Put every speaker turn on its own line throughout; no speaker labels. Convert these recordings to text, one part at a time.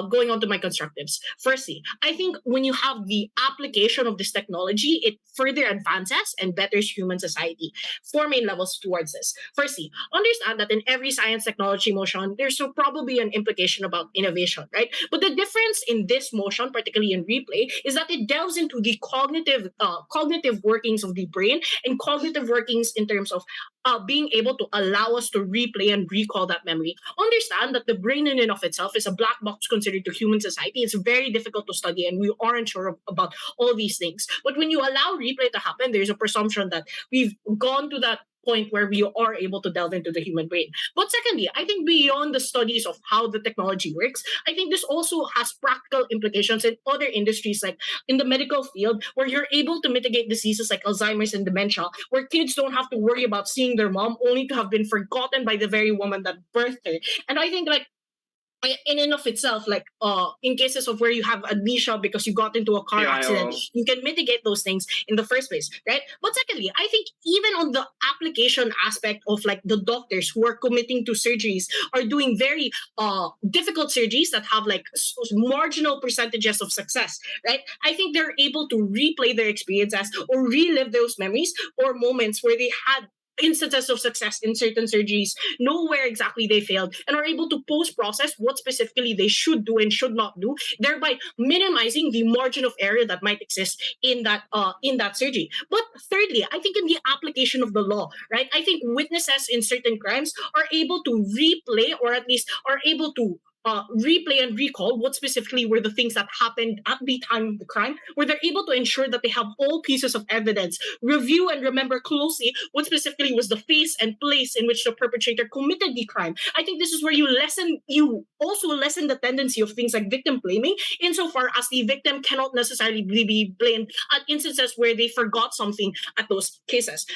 going on to my constructives. Firstly, I think when you have the application of this technology, it further advances and betters human society. Four main levels towards this. Firstly, understand that in every science technology motion, there's so probably an implication about innovation, right? But the difference in this motion, particularly in replay, is that it delves into the cognitive workings of the brain and cognitive workings in terms of being able to allow us to replay and recall that memory. Understand that the brain in and of itself is a black box considered to human society. It's very difficult to study, and we aren't sure about all these things. But when you allow replay to happen, there's a presumption that we've gone to that point where we are able to delve into the human brain. But secondly, I think beyond the studies of how the technology works, I think this also has practical implications in other industries, like in the medical field, where you're able to mitigate diseases like Alzheimer's and dementia, where kids don't have to worry about seeing their mom only to have been forgotten by the very woman that birthed her. And I think like in and of itself, like in cases of where you have amnesia because you got into a car accident, you can mitigate those things in the first place, right? But secondly, I think even on the application aspect of like the doctors who are committing to surgeries are doing very difficult surgeries that have like marginal percentages of success, right? I think they're able to replay their experiences or relive those memories or moments where they had instances of success in certain surgeries, know where exactly they failed, and are able to post-process what specifically they should do and should not do, thereby minimizing the margin of error that might exist in that surgery. But thirdly, I think in the application of the law, right? I think witnesses in certain crimes are able to replay, or at least are able to replay and recall what specifically were the things that happened at the time of the crime, where they're able to ensure that they have all pieces of evidence, review and remember closely what specifically was the face and place in which the perpetrator committed the crime. I think this is where you also lessen the tendency of things like victim blaming, insofar as the victim cannot necessarily be blamed at instances where they forgot something at those cases.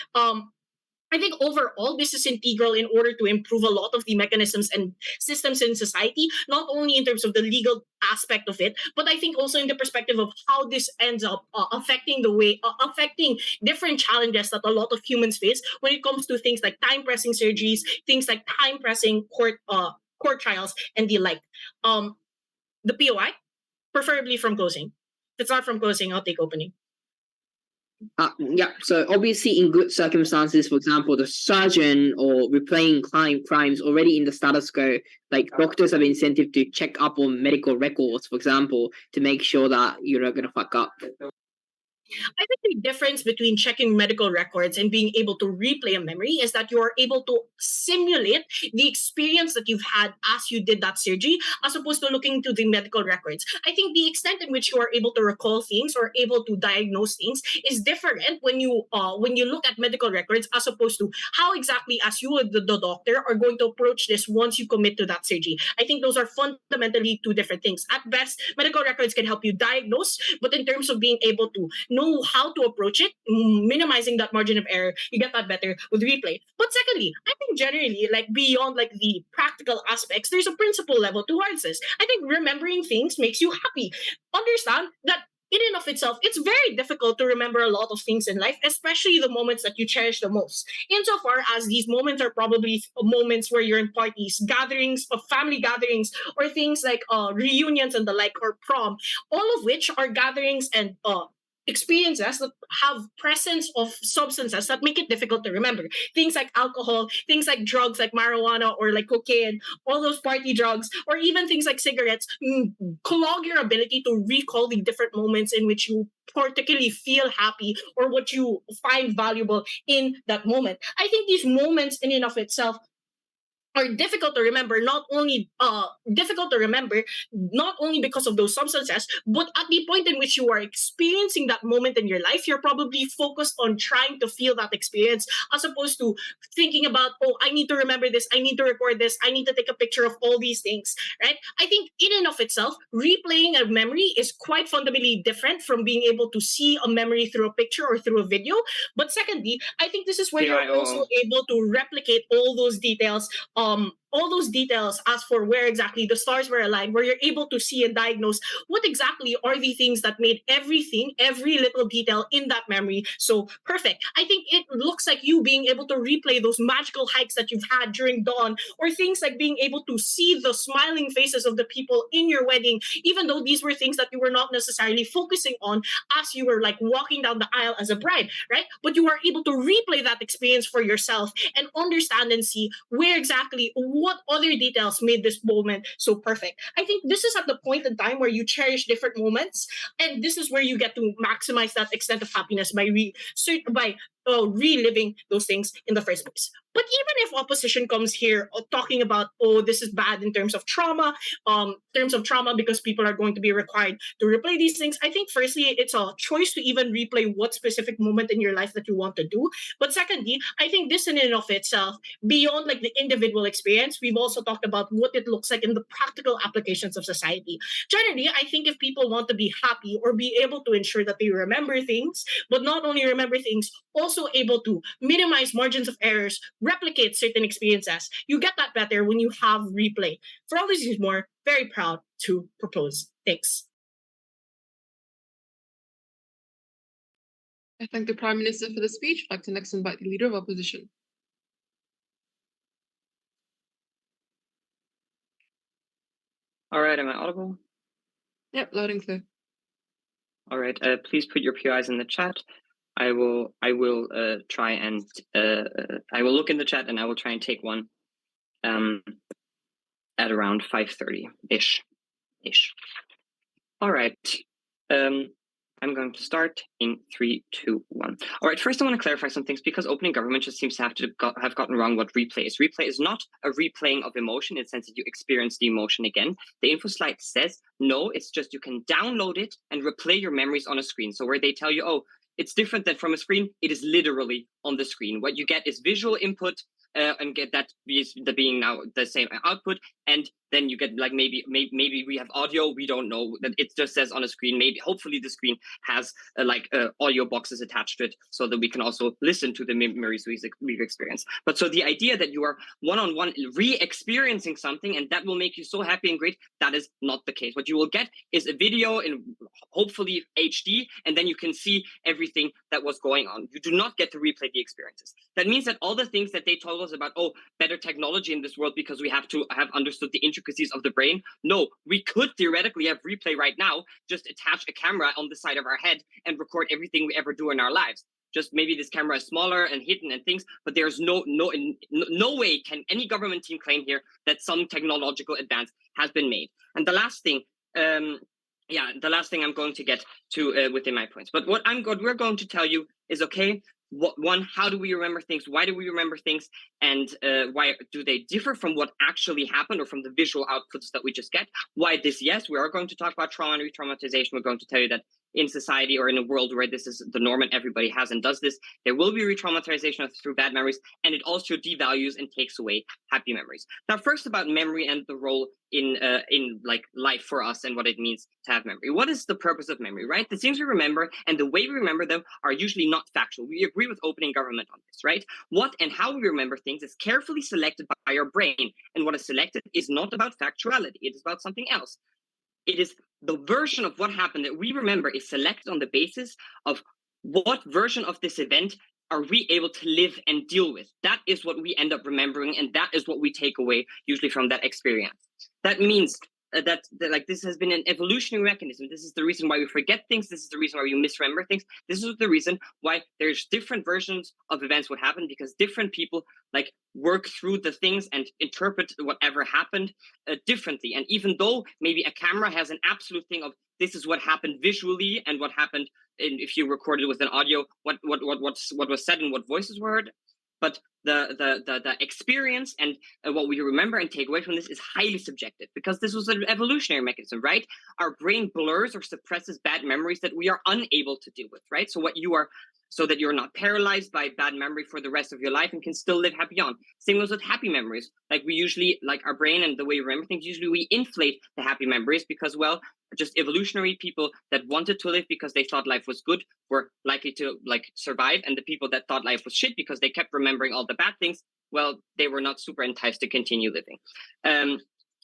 I think overall, this is integral in order to improve a lot of the mechanisms and systems in society, not only in terms of the legal aspect of it, but I think also in the perspective of how this ends up affecting different challenges that a lot of humans face when it comes to things like time-pressing surgeries, things like time-pressing court trials, and the like. The POI, preferably from closing. If it's not from closing, I'll take opening.
Yeah, so obviously in good circumstances, for example, the surgeon or replaying crimes already in the status quo, like doctors have incentive to check up on medical records, for example, to make sure that you're not going to fuck up.
I think the difference between checking medical records and being able to replay a memory is that you are able to simulate the experience that you've had as you did that surgery, as opposed to looking to the medical records. I think the extent in which you are able to recall things or able to diagnose things is different when you look at medical records, as opposed to how exactly as you, the doctor, are going to approach this once you commit to that surgery. I think those are fundamentally two different things. At best, medical records can help you diagnose, but in terms of being able to know how to approach it, minimizing that margin of error, you get that better with replay. But secondly, I think generally, like beyond like the practical aspects, there's a principle level towards this. I think remembering things makes you happy. Understand that in and of itself, it's very difficult to remember a lot of things in life, especially the moments that you cherish the most. Insofar as these moments are probably moments where you're in parties, gatherings, of family gatherings, or things like reunions and the like, or prom, all of which are gatherings and experiences that have presence of substances that make it difficult to remember. Things like alcohol, things like drugs like marijuana or like cocaine, all those party drugs, or even things like cigarettes, clog your ability to recall the different moments in which you particularly feel happy or what you find valuable in that moment. I think these moments in and of itself are difficult to remember, not only because of those substances, but at the point in which you are experiencing that moment in your life, you're probably focused on trying to feel that experience, as opposed to thinking about, oh, I need to remember this, I need to record this, I need to take a picture of all these things, right? I think in and of itself, replaying a memory is quite fundamentally different from being able to see a memory through a picture or through a video. But secondly, I think this is where you're also able to replicate all those details all those details as for where exactly the stars were aligned, where you're able to see and diagnose what exactly are the things that made everything, every little detail in that memory so perfect. I think it looks like you being able to replay those magical hikes that you've had during dawn, or things like being able to see the smiling faces of the people in your wedding, even though these were things that you were not necessarily focusing on as you were like walking down the aisle as a bride, right? But you were able to replay that experience for yourself and understand and see where exactly what other details made this moment so perfect. I think this is at the point in time where you cherish different moments, and this is where you get to maximize that extent of happiness by reliving those things in the first place. But even if opposition comes here talking about, oh, this is bad in terms of trauma because people are going to be required to replay these things, I think firstly, it's a choice to even replay what specific moment in your life that you want to do. But secondly, I think this in and of itself, beyond like the individual experience, we've also talked about what it looks like in the practical applications of society. Generally, I think if people want to be happy or be able to ensure that they remember things, but not only remember things, also able to minimize margins of errors, replicate certain experiences, you get that better when you have replay. For all these reasons more, very proud to propose. Thanks.
I thank the Prime Minister for the speech. I'd like to next invite the Leader of Opposition.
All right, am I audible?
Yep, loud and clear.
All right, please put your PIs in the chat. I will try and I will look in the chat and I will try and take one at around 5:30-ish. All right. I'm going to start in 3, 2, 1. All right, first I want to clarify some things because opening government just seems to have gotten wrong what replay is. Replay is not a replaying of emotion in the sense that you experience the emotion again. The info slide says, no, it's just you can download it and replay your memories on a screen. So where they tell you, oh, it's different than from a screen, it is literally on the screen. What you get is visual input and get that being now the same output, and then you get like maybe we have audio, we don't know, that it just says on a screen. Maybe hopefully the screen has audio boxes attached to it so that we can also listen to the memories we've experienced. But so the idea that you are one-on-one re-experiencing something and that will make you so happy and great, that is not the case. What you will get is a video in hopefully HD, and then you can see everything that was going on. You do not get to replay the experiences. That means that all the things that they told us about, oh, better technology in this world because we have to have understood the intricacies of the brain. No, we could theoretically have replay right now, just attach a camera on the side of our head and record everything we ever do in our lives. Just maybe this camera is smaller and hidden and things, but there's no way can any government team claim here that some technological advance has been made. And the last thing, the last thing I'm going to get to within my points. But what we're going to tell you is, okay, how do we remember things? Why do we remember things? And why do they differ from what actually happened or from the visual outputs that we just get? Why this? Yes, we are going to talk about trauma and re-traumatization. We're going to tell you that in society or in a world where this is the norm and everybody has and does this, there will be re-traumatization through bad memories, and it also devalues and takes away happy memories. Now, first about memory and the role in like life for us and what it means to have memory. What is the purpose of memory, right? The things we remember and the way we remember them are usually not factual. We agree with opening government on this, right? What and how we remember things is carefully selected by our brain, and what is selected is not about factuality. It is about something else. It is the version of what happened that we remember is selected on the basis of what version of this event are we able to live and deal with. That is what we end up remembering, and that is what we take away usually from that experience. That means that like this has been an evolutionary mechanism. This is the reason why we forget things. This is the reason why we misremember things. This is the reason why there's different versions of events would happen, because different people like work through the things and interpret whatever happened differently. And even though maybe a camera has an absolute thing of this is what happened visually and what happened if you recorded with an audio, what was said and what voices were heard, but the experience and what we remember and take away from this is highly subjective, because this was an evolutionary mechanism, right? Our brain blurs or suppresses bad memories that we are unable to deal with, right? So that you're not paralyzed by bad memory for the rest of your life and can still live happy on. Same goes with happy memories. Like we usually, like our brain and the way we remember things, usually we inflate the happy memories because, well, just evolutionary people that wanted to live because they thought life was good were likely to like survive, and the people that thought life was shit because they kept remembering all the bad things, well, they were not super enticed to continue living.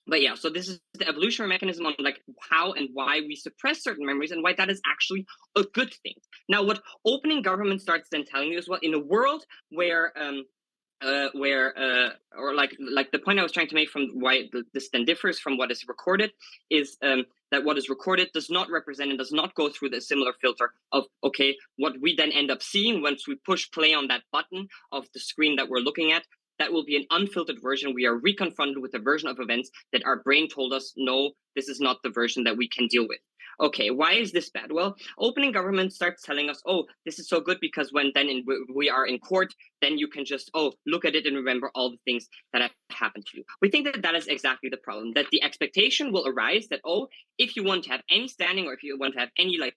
But yeah, so this is the evolutionary mechanism on like how and why we suppress certain memories and why that is actually a good thing. Now, what opening government starts then telling you is, well, in a world where or like the point I was trying to make from why this then differs from what is recorded is that what is recorded does not represent and does not go through the similar filter of, okay, what we then end up seeing once we push play on that button of the screen that we're looking at, that will be an unfiltered version. We are reconfronted with a version of events that our brain told us, no, this is not the version that we can deal with. Okay, why is this bad? Well, opening government starts telling us, oh, this is so good because when then we are in court, then you can just, oh, look at it and remember all the things that have happened to you. We think that that is exactly the problem, that the expectation will arise that, oh, if you want to have any standing or if you want to have any like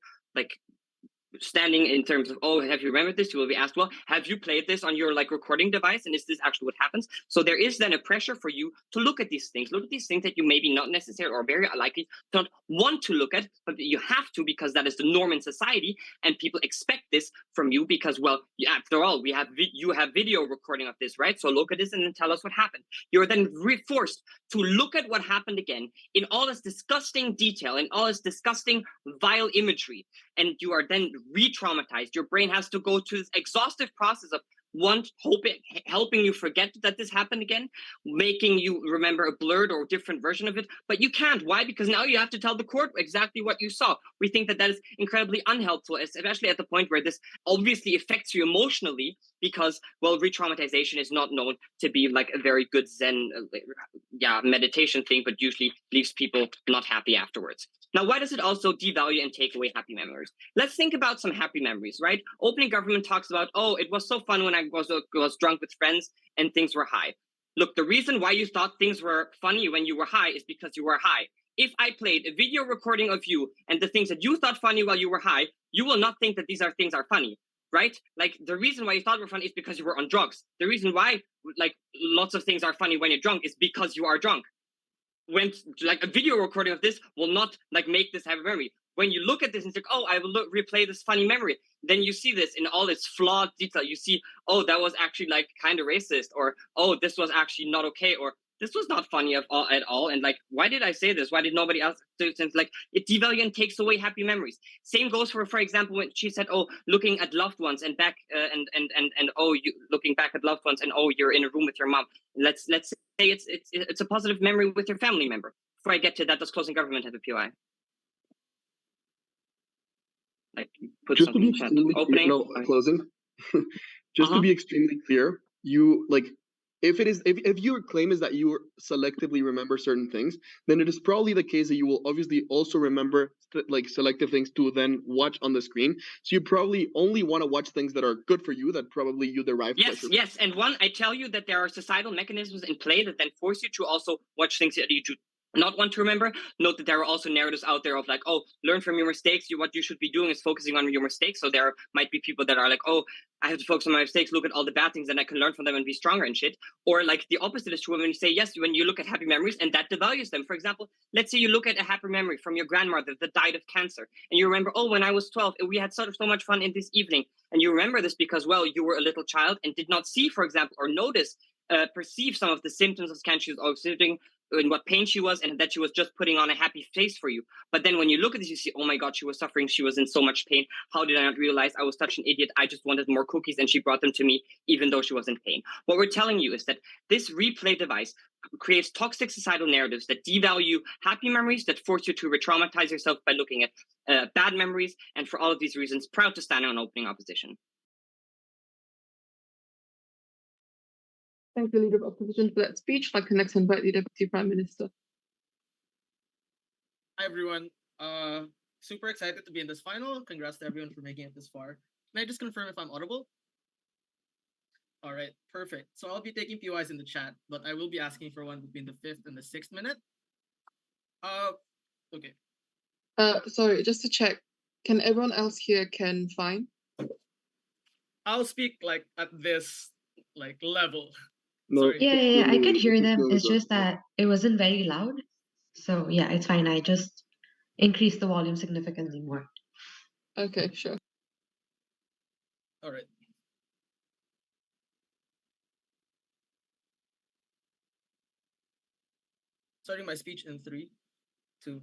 standing in terms of, oh, have you remembered this? You will be asked, well, have you played this on your like recording device? And is this actually what happens? So there is then a pressure for you to look at these things that you maybe not necessarily or very likely don't want to look at, but you have to because that is the norm in society and people expect this from you because, well, after all, you have video recording of this, right? So look at this and then tell us what happened. You're then forced to look at what happened again in all this disgusting detail, in all this disgusting vile imagery. And you are then re-traumatized. Your brain has to go to this exhaustive process of helping you forget that this happened again, making you remember a blurred or different version of it, but you can't. Why? Because now you have to tell the court exactly what you saw. We think that is incredibly unhelpful, especially at the point where this obviously affects you emotionally because, well, re-traumatization is not known to be like a very good Zen, meditation thing, but usually leaves people not happy afterwards. Now, why does it also devalue and take away happy memories? Let's think about some happy memories, right? Opening government talks about, oh, it was so fun when I was drunk with friends and things were high. Look, the reason why you thought things were funny when you were high is because you were high. If I played a video recording of you and the things that you thought funny while you were high, you will not think that these things are funny, right? Like the reason why you thought were funny is because you were on drugs. The reason why like lots of things are funny when you're drunk is because you are drunk. When like a video recording of this will not like make this have a memory. When you look at this and think, oh, I will replay this funny memory, then you see this in all its flawed detail. You see, oh, that was actually like kind of racist, or oh, this was actually not okay, or this was not funny at all. And like, why did I say this? Why did nobody else do it? Since like it devalues and takes away happy memories. Same goes for example, when she said, oh, looking at loved ones and back and oh, you looking back at loved ones and oh, you're in a room with your mom. Let's say it's a positive memory with your family member. Before I get to that, does closing government have a POI? Like put
just to be
something in opening.
No, closing. Just to be extremely clear, you like if your claim is that you selectively remember certain things, then it is probably the case that you will obviously also remember like selective things to then watch on the screen. So you probably only want to watch things that are good for you, that probably you derive pleasure from.
Yes, and one, I tell you that there are societal mechanisms in play that then force you to also watch things that you do not want to remember. Note that there are also narratives out there of like, oh, learn from your mistakes. What you should be doing is focusing on your mistakes. So there might be people that are like, oh, I have to focus on my mistakes, look at all the bad things, and I can learn from them and be stronger and shit. Or like the opposite is true when you say, yes, when you look at happy memories and that devalues them. For example, let's say you look at a happy memory from your grandmother that died of cancer, and you remember, oh, when I was 12, we had so much fun in this evening. And you remember this because, well, you were a little child and did not see, for example, or notice, perceive some of the symptoms of cancer or sitting in what pain she was, and that she was just putting on a happy face for you. But then when you look at this, you see, oh my God, she was suffering. She was in so much pain. How did I not realize? I was such an idiot. I just wanted more cookies and she brought them to me, even though she was in pain. What we're telling you is that this replay device creates toxic societal narratives that devalue happy memories, that force you to re-traumatize yourself by looking at bad memories. And for all of these reasons, proud to stand on opening opposition.
Thank the Leader of Opposition for that speech. I'd like to next invite the Deputy Prime Minister.
Hi, everyone. Super excited to be in this final. Congrats to everyone for making it this far. Can I just confirm if I'm audible? All right, perfect. So I'll be taking POIs in the chat, but I will be asking for one between the 5th and the 6th minute. Okay.
Sorry, just to check, can everyone else here can fine?
I'll speak like at this like level.
No,
Sorry.
Yeah, I could hear them. It's just that it wasn't very loud. So yeah, it's fine. I just increased the volume significantly more.
Okay, sure.
All right. Starting my speech in 3, 2.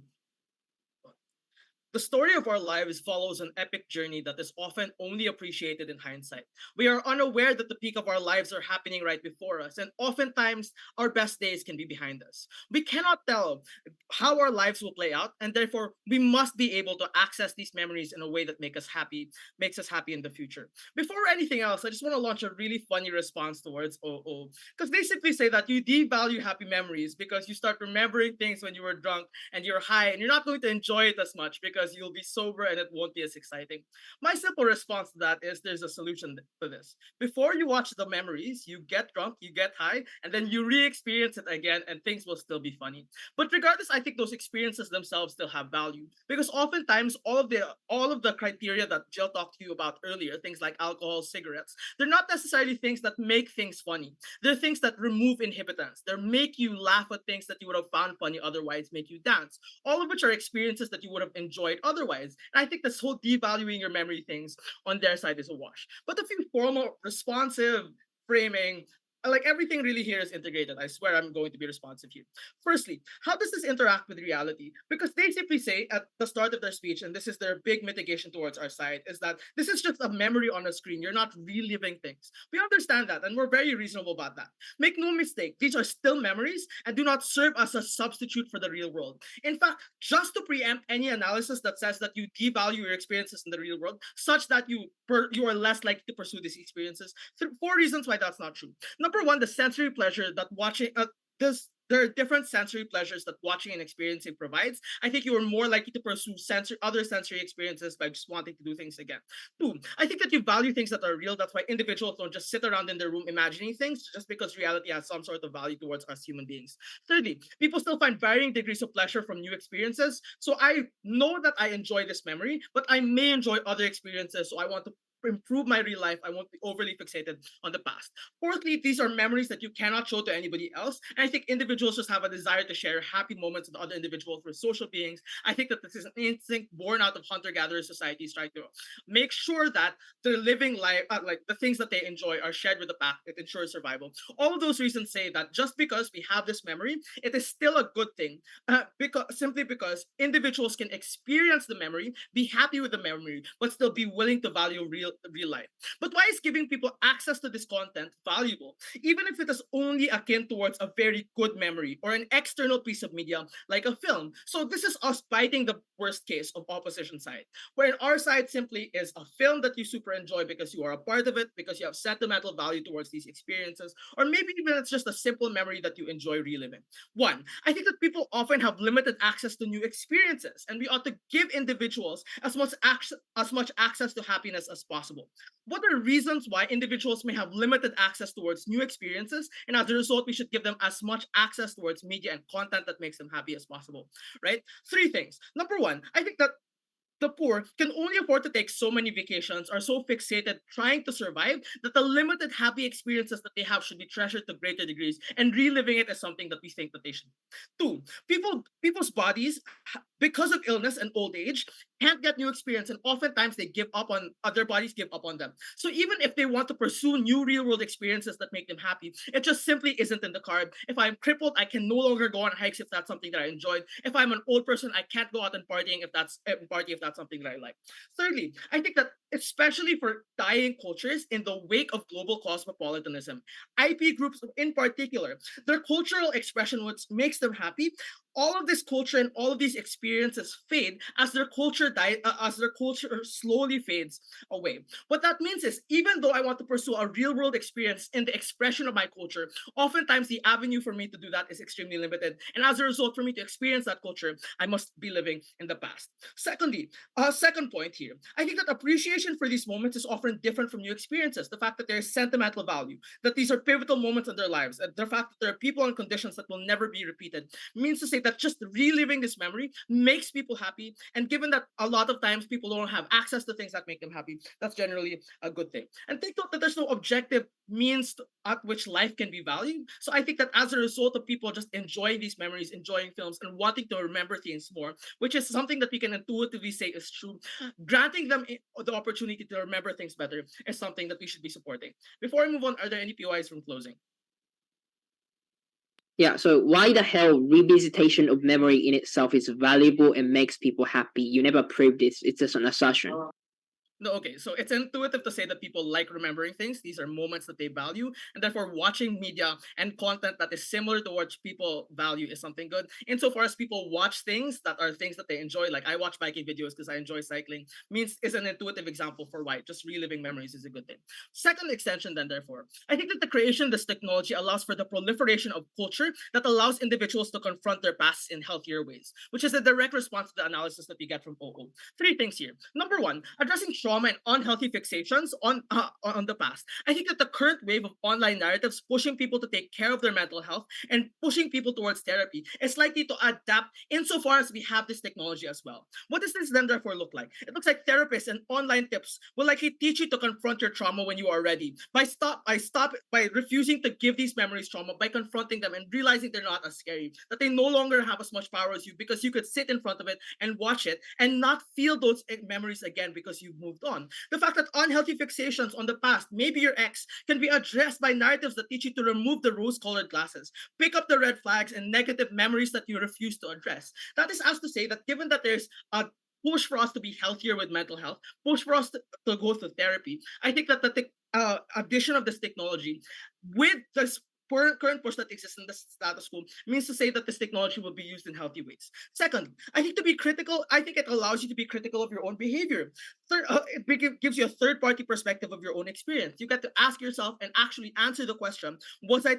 The story of our lives follows an epic journey that is often only appreciated in hindsight. We are unaware that the peak of our lives are happening right before us, and oftentimes our best days can be behind us. We cannot tell how our lives will play out, and therefore we must be able to access these memories in a way that makes us happy in the future. Before anything else, I just want to launch a really funny response towards OO, because they simply say that you devalue happy memories because you start remembering things when you were drunk and you're high, and you're not going to enjoy it as much because you'll be sober and it won't be as exciting. My simple response to that is there's a solution for this. Before you watch the memories, you get drunk, you get high, and then you re-experience it again, and things will still be funny. But regardless, I think those experiences themselves still have value because oftentimes all of the criteria that Jill talked to you about earlier, things like alcohol, cigarettes, they're not necessarily things that make things funny. They're things that remove inhibitants. They make you laugh at things that you would have found funny otherwise, make you dance. All of which are experiences that you would have enjoyed otherwise. And I think this whole devaluing your memory things on their side is a wash. But a few formal, responsive framing, like everything really here is integrated. I swear I'm going to be responsive here. Firstly, how does this interact with reality? Because they simply say at the start of their speech, and this is their big mitigation towards our side, is that this is just a memory on a screen. You're not reliving things. We understand that, and we're very reasonable about that. Make no mistake, these are still memories and do not serve as a substitute for the real world. In fact, just to preempt any analysis that says that you devalue your experiences in the real world, such that you are less likely to pursue these experiences, 4 reasons why that's not true. Number one, the sensory pleasure that watching there are different sensory pleasures that watching and experiencing provides. I think you are more likely to pursue other sensory experiences by just wanting to do things again. Two, I think that you value things that are real. That's why individuals don't just sit around in their room imagining things just because reality has some sort of value towards us human beings. Thirdly, people still find varying degrees of pleasure from new experiences. So I know that I enjoy this memory, but I may enjoy other experiences. So I want to improve my real life. I won't be overly fixated on the past. Fourthly, these are memories that you cannot show to anybody else. And I think individuals just have a desire to share happy moments with other individuals. We're social beings. I think that this is an instinct born out of hunter-gatherer societies trying to make sure that they're living life, like the things that they enjoy are shared with the pack. It ensures survival. All of those reasons say that just because we have this memory, it is still a good thing. Because individuals can experience the memory, be happy with the memory, but still be willing to value real life. But why is giving people access to this content valuable, even if it is only akin towards a very good memory or an external piece of media like a film? So this is us fighting the worst case of opposition side, where our side simply is a film that you super enjoy because you are a part of it, because you have sentimental value towards these experiences, or maybe even it's just a simple memory that you enjoy reliving. One, I think that people often have limited access to new experiences, and we ought to give individuals as much access to happiness as possible. What are reasons why individuals may have limited access towards new experiences, and as a result, we should give them as much access towards media and content that makes them happy as possible, right? Three things. Number one, I think that the poor can only afford to take so many vacations, are so fixated trying to survive, that the limited happy experiences that they have should be treasured to greater degrees, and reliving it is something that we think that they should. Two, people's bodies, because of illness and old age, can't get new experience, and oftentimes they give up on their bodies give up on them. So even if they want to pursue new real world experiences that make them happy, it just simply isn't in the card. If I'm crippled, I can no longer go on hikes if that's something that I enjoyed. If I'm an old person, I can't go out and partying if that's something that I like. Thirdly, I think that especially for dying cultures in the wake of global cosmopolitanism, IP groups in particular, their cultural expression, what makes them happy, all of this culture and all of these experiences fade as their culture slowly fades away. What that means is, even though I want to pursue a real world experience in the expression of my culture, oftentimes the avenue for me to do that is extremely limited. And as a result, for me to experience that culture, I must be living in the past. Secondly, second point here, I think that appreciation for these moments is often different from new experiences. The fact that there is sentimental value, that these are pivotal moments in their lives, and the fact that there are people and conditions that will never be repeated, means to say that just reliving this memory makes people happy. And given that a lot of times people don't have access to things that make them happy, that's generally a good thing. And take note that there's no objective means at which life can be valued. So I think that as a result of people just enjoying these memories, enjoying films, and wanting to remember things more, which is something that we can intuitively say is true, granting them the opportunity to remember things better is something that we should be supporting. Before I move on, are there any POIs from closing?
Yeah, so why the hell revisitation of memory in itself is valuable and makes people happy? You never proved this. It's just an assertion.
No, okay, so it's intuitive to say that people like remembering things. These are moments that they value, and therefore watching media and content that is similar to what people value is something good. Insofar as people watch things that are things that they enjoy, like I watch biking videos because I enjoy cycling, means is an intuitive example for why just reliving memories is a good thing. Second extension, then, therefore, I think that the creation of this technology allows for the proliferation of culture that allows individuals to confront their pasts in healthier ways, which is a direct response to the analysis that we get from OO. Three things here. Number one, addressing trauma and unhealthy fixations on the past. I think that the current wave of online narratives pushing people to take care of their mental health and pushing people towards therapy is likely to adapt insofar as we have this technology as well. What does this then therefore look like? It looks like therapists and online tips will likely teach you to confront your trauma when you are ready. By refusing to give these memories trauma, by confronting them and realizing they're not as scary, that they no longer have as much power as you because you could sit in front of it and watch it and not feel those memories again because you've moved on. The fact that unhealthy fixations on the past, maybe your ex, can be addressed by narratives that teach you to remove the rose-colored glasses, pick up the red flags and negative memories that you refuse to address. That is as to say that given that there's a push for us to be healthier with mental health, push for us to go through therapy, I think that the addition of this technology with this current push that exists in the status quo means to say that this technology will be used in healthy ways. Second, I think to be critical, I think it allows you to be critical of your own behavior. Third, it gives you a third-party perspective of your own experience. You get to ask yourself and actually answer the question, was I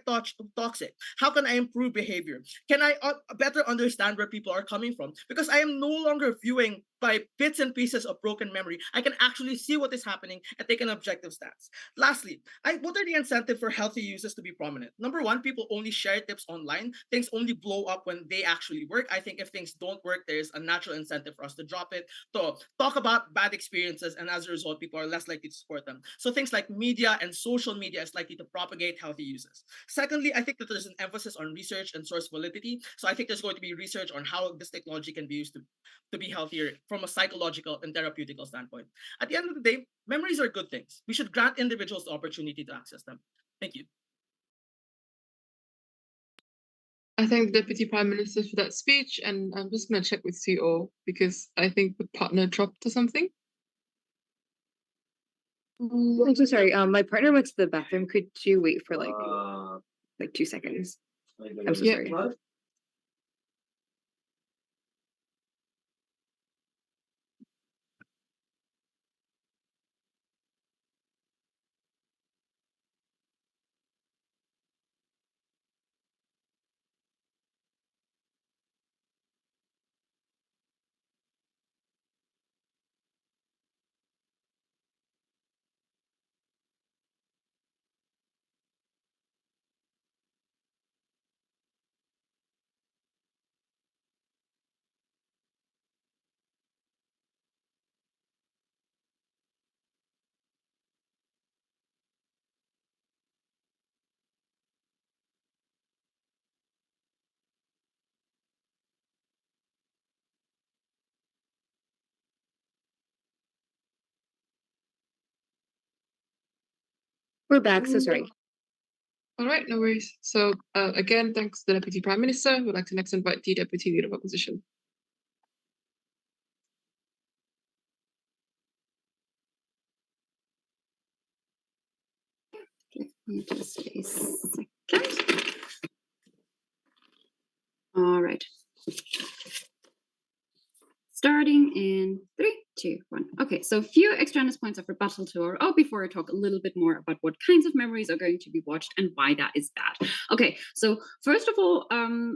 toxic? How can I improve behavior? Can I better understand where people are coming from? Because I am no longer viewing by bits and pieces of broken memory. I can actually see what is happening and take an objective stance. Lastly, what are the incentives for healthy uses to be prominent? Number one, people only share tips online. Things only blow up when they actually work. I think if things don't work, there's a natural incentive for us to drop it, to talk about bad experiences, and as a result, people are less likely to support them. So things like media and social media is likely to propagate healthy uses. Secondly, I think that there's an emphasis on research and source validity. So I think there's going to be research on how this technology can be used to be healthier from a psychological and therapeutical standpoint. At the end of the day, memories are good things. We should grant individuals the opportunity to access them. Thank you.
I thank the Deputy Prime Minister for that speech, and I'm just going to check with CO because I think the partner dropped or something.
I'm so sorry. My partner went to the bathroom. Could you wait for like 2 seconds? I'm so sorry. We're back. So sorry.
All right, no worries. So again, thanks to the Deputy Prime Minister. We'd like to next invite the Deputy Leader of Opposition.
Give me just a second. All right. Starting in 3, 2, 1. Okay, so a few extraneous points of rebuttal to our before I talk a little bit more about what kinds of memories are going to be watched and why that is bad. Okay, so first of all,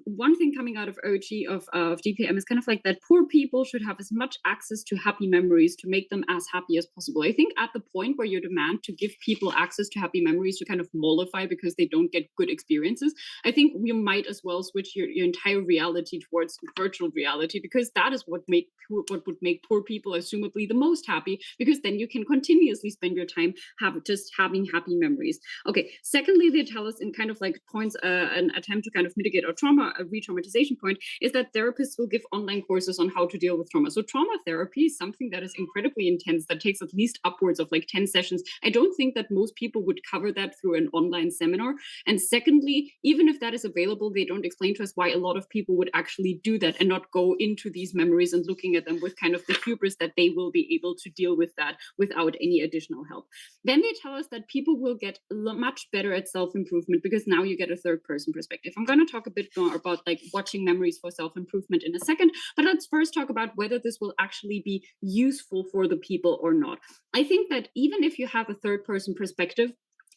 one thing coming out of OG of DPM is kind of like that poor people should have as much access to happy memories to make them as happy as possible. I think at the point where you demand to give people access to happy memories to kind of mollify because they don't get good experiences, I think we might as well switch your entire reality towards virtual reality, because that is what would make poor people as presumably the most happy, because then you can continuously spend your time having happy memories. Okay, secondly, they tell us in kind of like points, an attempt to kind of mitigate our trauma, a re-traumatization point, is that therapists will give online courses on how to deal with trauma. So trauma therapy is something that is incredibly intense, that takes at least upwards of like 10 sessions. I don't think that most people would cover that through an online seminar. And secondly, even if that is available, they don't explain to us why a lot of people would actually do that and not go into these memories and looking at them with kind of the hubris that they will be able to deal with that without any additional help. Then they tell us that people will get much better at self-improvement because now you get a third-person perspective. I'm going to talk a bit more about like watching memories for self-improvement in a second, but let's first talk about whether this will actually be useful for the people or not. I think that even if you have a third-person perspective,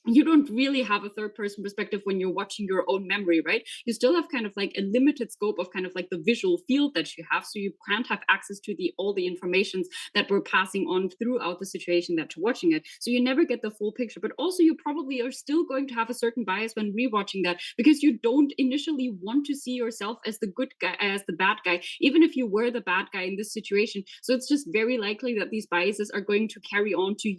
you don't really have a third person perspective when you're watching your own memory, right? You still have kind of like a limited scope of kind of like the visual field that you have. So you can't have access to all the informations that we're passing on throughout the situation that you're watching it. So you never get the full picture, but also you probably are still going to have a certain bias when rewatching that because you don't initially want to see yourself as the good guy, as the bad guy, even if you were the bad guy in this situation. So it's just very likely that these biases are going to carry on to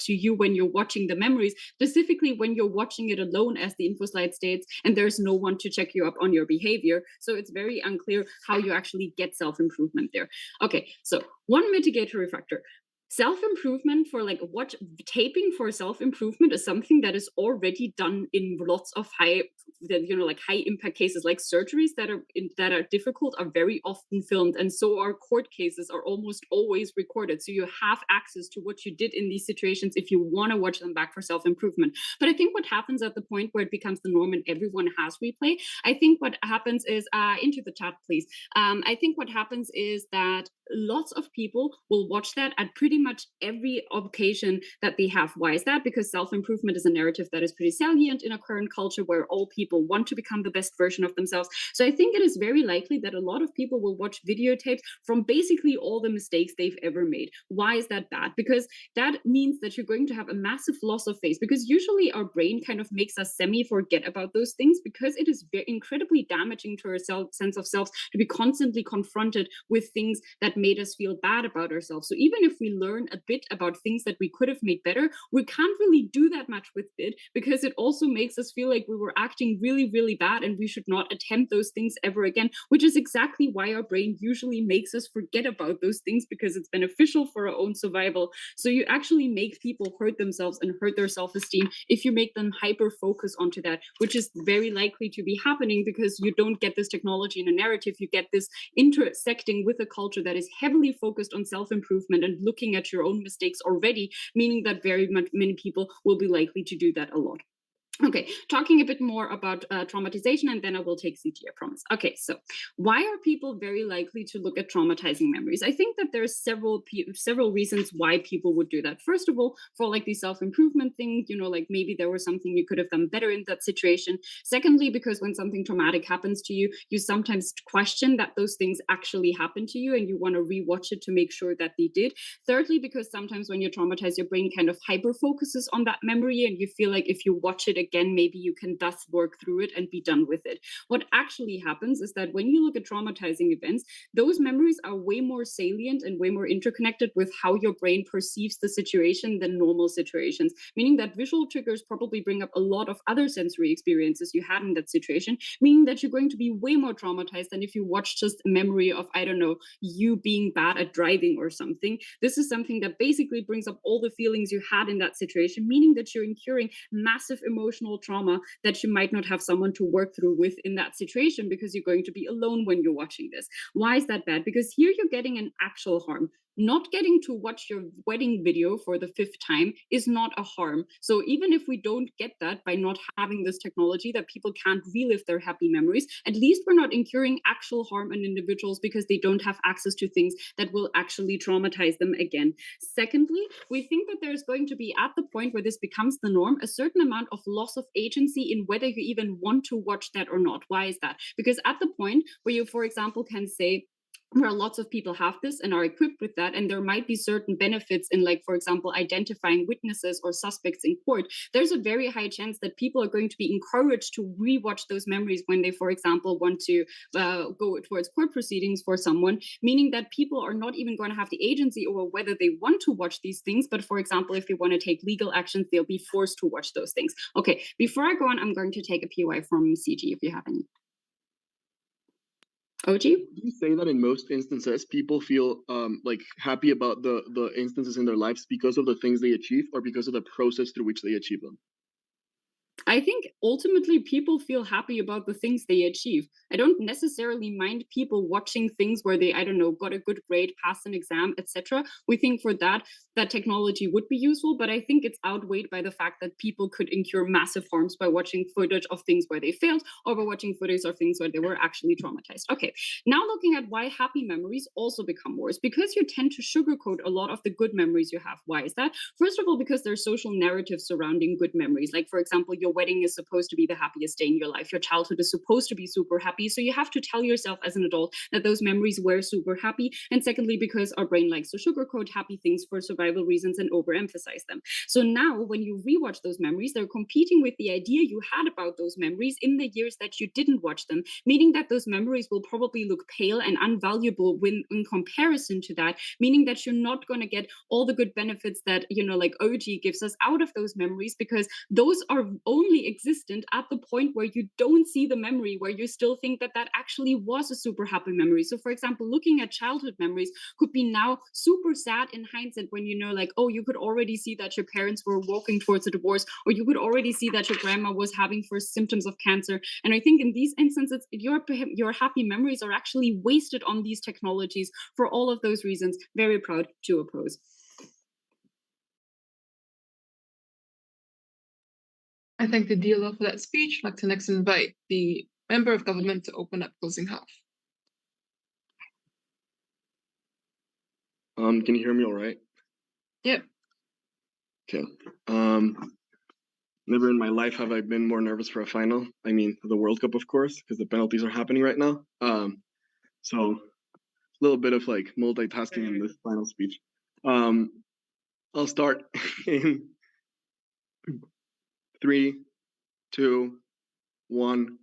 you when you're watching the memories, specifically when you're watching it alone, as the info slide states, and there's no one to check you up on your behavior. So it's very unclear how you actually get self-improvement there. Okay, so one mitigatory factor. Self-improvement for like taping for self-improvement is something that is already done in lots of high impact cases, like surgeries that are difficult are very often filmed, and so are court cases are almost always recorded. So you have access to what you did in these situations if you want to watch them back for self-improvement. But I think what happens at the point where it becomes the norm and everyone has replay, I think what happens is into the chat, please. I think what happens is that lots of people will watch that at pretty much every occasion that they have. Why is that? Because self-improvement is a narrative that is pretty salient in a current culture where all people want to become the best version of themselves. So I think it is very likely that a lot of people will watch videotapes from basically all the mistakes they've ever made. Why is that bad? Because that means that you're going to have a massive loss of face, because usually our brain kind of makes us semi-forget about those things because it is incredibly damaging to our sense of self to be constantly confronted with things that made us feel bad about ourselves. So even if we learn a bit about things that we could have made better, we can't really do that much with it because it also makes us feel like we were acting really, really bad and we should not attempt those things ever again, which is exactly why our brain usually makes us forget about those things, because it's beneficial for our own survival. So you actually make people hurt themselves and hurt their self-esteem if you make them hyper-focus onto that, which is very likely to be happening because you don't get this technology in a narrative. You get this intersecting with a culture that is heavily focused on self-improvement and looking at your own mistakes already, meaning that very many people will be likely to do that a lot. Okay, talking a bit more about traumatization, and then I will take CT, I promise. Okay, so why are people very likely to look at traumatizing memories? I think that there's several reasons why people would do that. First of all, for like the self-improvement thing, like maybe there was something you could have done better in that situation. Secondly, because when something traumatic happens to you, you sometimes question that those things actually happened to you and you want to rewatch it to make sure that they did. Thirdly, because sometimes when you're traumatized, your brain kind of hyper-focuses on that memory and you feel like if you watch it again, maybe you can thus work through it and be done with it. What actually happens is that when you look at traumatizing events, those memories are way more salient and way more interconnected with how your brain perceives the situation than normal situations, meaning that visual triggers probably bring up a lot of other sensory experiences you had in that situation, meaning that you're going to be way more traumatized than if you watch just a memory of, I don't know, you being bad at driving or something. This is something that basically brings up all the feelings you had in that situation, meaning that you're incurring massive emotional trauma that you might not have someone to work through with in that situation because you're going to be alone when you're watching this. Why is that bad? Because here you're getting an actual harm. Not getting to watch your wedding video for the 5th time is not a harm. So even if we don't get that by not having this technology that people can't relive their happy memories, at least we're not incurring actual harm on individuals because they don't have access to things that will actually traumatize them again. Secondly, we think that there's going to be, at the point where this becomes the norm, a certain amount of loss of agency in whether you even want to watch that or not. Why is that? Because at the point where you, for example, can say, where lots of people have this and are equipped with that, and there might be certain benefits in, like, for example, identifying witnesses or suspects in court, there's a very high chance that people are going to be encouraged to rewatch those memories when they, for example, want to go towards court proceedings for someone, meaning that people are not even going to have the agency over whether they want to watch these things, but for example, if they want to take legal actions, they'll be forced to watch those things. Okay, before I go on, I'm going to take a POI from CG if you have any. OG?
Do you say that in most instances people feel like happy about the instances in their lives because of the things they achieve or because of the process through which they achieve them?
I think ultimately people feel happy about the things they achieve. I don't necessarily mind people watching things where they, I don't know, got a good grade, passed an exam, etc. We think for that technology would be useful, but I think it's outweighed by the fact that people could incur massive harms by watching footage of things where they failed or by watching footage of things where they were actually traumatized. Okay, now looking at why happy memories also become worse, because you tend to sugarcoat a lot of the good memories you have. Why is that? First of all, because there's social narratives surrounding good memories. Like, for example, your wedding is supposed to be the happiest day in your life. Your childhood is supposed to be super happy. So you have to tell yourself as an adult that those memories were super happy. And secondly, because our brain likes to sugarcoat happy things for survival reasons and overemphasize them. So now when you rewatch those memories, they're competing with the idea you had about those memories in the years that you didn't watch them, meaning that those memories will probably look pale and unvaluable when in comparison to that, meaning that you're not going to get all the good benefits that, you know, like OG gives us out of those memories, because those are only existent at the point where you don't see the memory, where you still think that that actually was a super happy memory. So for example, looking at childhood memories could be now super sad in hindsight when you know, like, oh, you could already see that your parents were walking towards a divorce, or you could already see that your grandma was having first symptoms of cancer. And I think in these instances, your happy memories are actually wasted on these technologies. For all of those reasons, very proud to oppose.
I thank the dealer for that speech. I'd like to next invite the member of government to open up closing half.
Can you hear me all right?
Yep.
Okay. Never in my life have I been more nervous for a final. I mean, the World Cup, of course, because the penalties are happening right now. So a little bit of like multitasking in this final speech. I'll start in 3, 2, 1.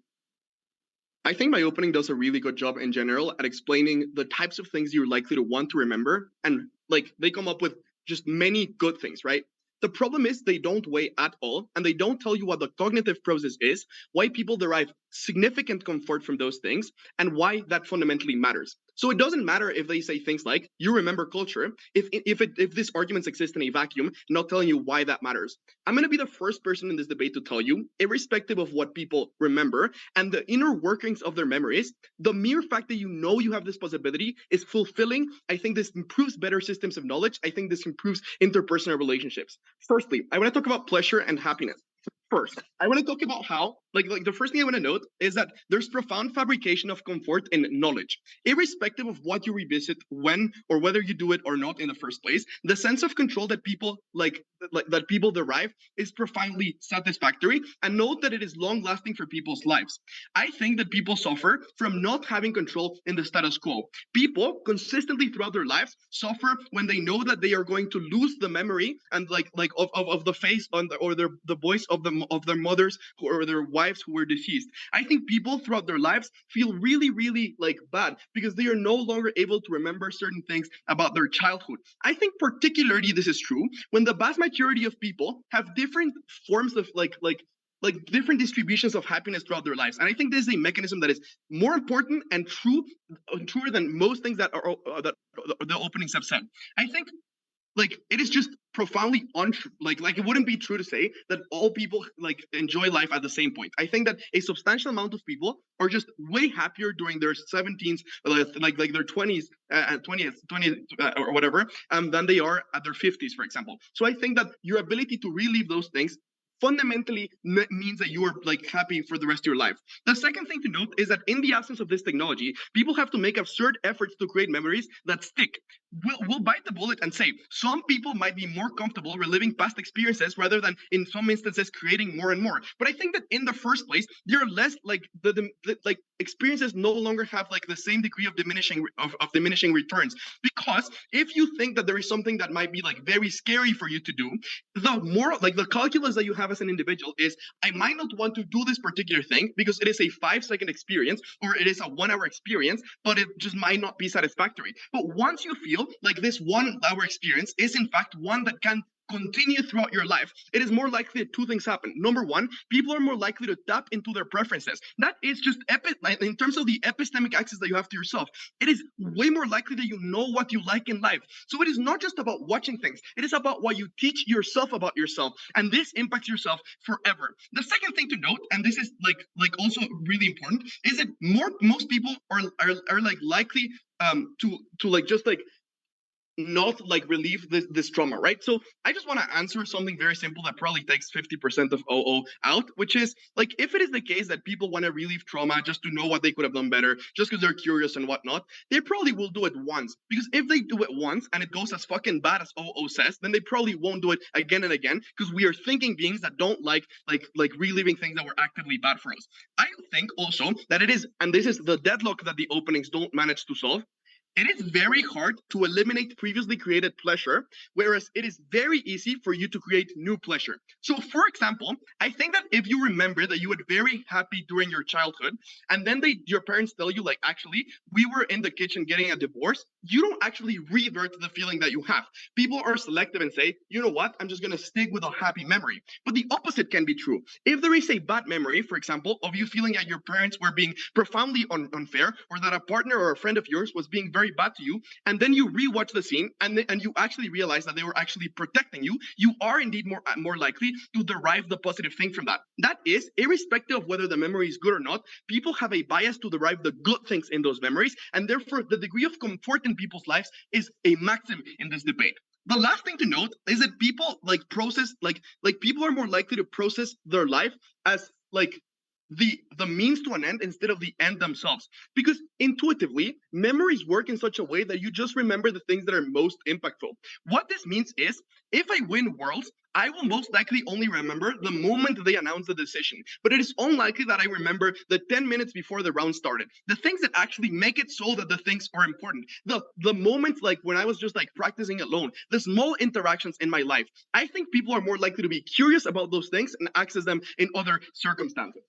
I think my opening does a really good job in general at explaining the types of things you're likely to want to remember, and like they come up with just many good things, right? The problem is they don't weigh at all, and they don't tell you what the cognitive process is, why people derive significant comfort from those things, and why that fundamentally matters. So it doesn't matter if they say things like, you remember culture, if these arguments exist in a vacuum, not telling you why that matters. I'm going to be the first person in this debate to tell you, irrespective of what people remember and the inner workings of their memories, the mere fact that you know you have this possibility is fulfilling. I think this improves better systems of knowledge. I think this improves interpersonal relationships. Firstly, I want to talk about pleasure and happiness. First, I want to talk about how, like the first thing I want to note is that there's profound fabrication of comfort in knowledge. Irrespective of what you revisit, when, or whether you do it or not in the first place, the sense of control that people that people derive is profoundly satisfactory, and note that it is long-lasting for people's lives. I think that people suffer from not having control in the status quo. People consistently throughout their lives suffer when they know that they are going to lose the memory and of the face on the voice of their mothers or their wives who were deceased. I think people throughout their lives feel really, really like bad because they are no longer able to remember certain things about their childhood. I think particularly this is true when the vast majority of people have different forms of like different distributions of happiness throughout their lives. And I think this is a mechanism that is more important and truer than most things that are that the openings have said. I think like it is just profoundly untrue. Like it wouldn't be true to say that all people like enjoy life at the same point. I think that a substantial amount of people are just way happier during their 17s, like their 20s, 20th, or whatever, than they are at their 50s, for example. So I think that your ability to relive those things fundamentally means that you are like happy for the rest of your life. The second thing to note is that in the absence of this technology, people have to make absurd efforts to create memories that stick. we'll bite the bullet and say some people might be more comfortable reliving past experiences rather than in some instances creating more and more. But I think that in the first place, they're less like the like experiences no longer have like the same degree of diminishing returns. Because if you think that there is something that might be like very scary for you to do, the more like the calculus that you have as an individual is I might not want to do this particular thing because it is a 5-second experience or it is a 1-hour experience, but it just might not be satisfactory. But once you feel like this 1-hour experience is in fact one that can continue throughout your life, it is more likely that two things happen. Number one, people are more likely to tap into their preferences. That is just in terms of the epistemic access that you have to yourself. It is way more likely that you know what you like in life. So it is not just about watching things. It is about what you teach yourself about yourself, and this impacts yourself forever. The second thing to note, and this is like also really important, is that most people are like likely to like just like not like relieve this trauma, right? So I just want to answer something very simple that probably takes 50% of OO out, which is like if it is the case that people want to relieve trauma just to know what they could have done better, just because they're curious and whatnot, they probably will do it once. Because if they do it once and it goes as fucking bad as OO says, then they probably won't do it again and again, because we are thinking beings that don't like reliving things that were actively bad for us. I think also that it is, and this is the deadlock that the openings don't manage to solve, it is very hard to eliminate previously created pleasure, whereas it is very easy for you to create new pleasure. So, for example, I think that if you remember that you were very happy during your childhood, and then your parents tell you, like, actually, we were in the kitchen getting a divorce, you don't actually revert to the feeling that you have. People are selective and say, you know what, I'm just going to stick with a happy memory. But the opposite can be true. If there is a bad memory, for example, of you feeling that your parents were being profoundly unfair, or that a partner or a friend of yours was being very bad to you, and then you rewatch the scene and you actually realize that they were actually protecting you, you are indeed more likely to derive the positive thing from that. That is, irrespective of whether the memory is good or not, people have a bias to derive the good things in those memories, and therefore the degree of comfort in people's lives is a maxim in this debate. The last thing to note is that people people are more likely to process their life as like the means to an end instead of the end themselves. Because intuitively, memories work in such a way that you just remember the things that are most impactful. What this means is, if I win Worlds, I will most likely only remember the moment they announce the decision. But it is unlikely that I remember the 10 minutes before the round started. The things that actually make it so that the things are important. The moments like when I was just like practicing alone, the small interactions in my life. I think people are more likely to be curious about those things and access them in other circumstances.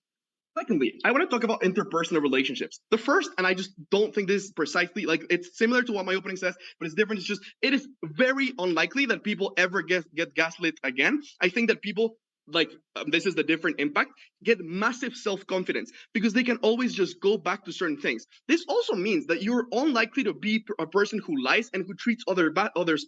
Secondly, I want to talk about interpersonal relationships. The first, and I just don't think this is precisely, like, it's similar to what my opening says, but it's different. It's just, it is very unlikely that people ever get gaslit again. I think that people, this is the different impact, get massive self-confidence because they can always just go back to certain things. This also means that you're unlikely to be a person who lies and who treats others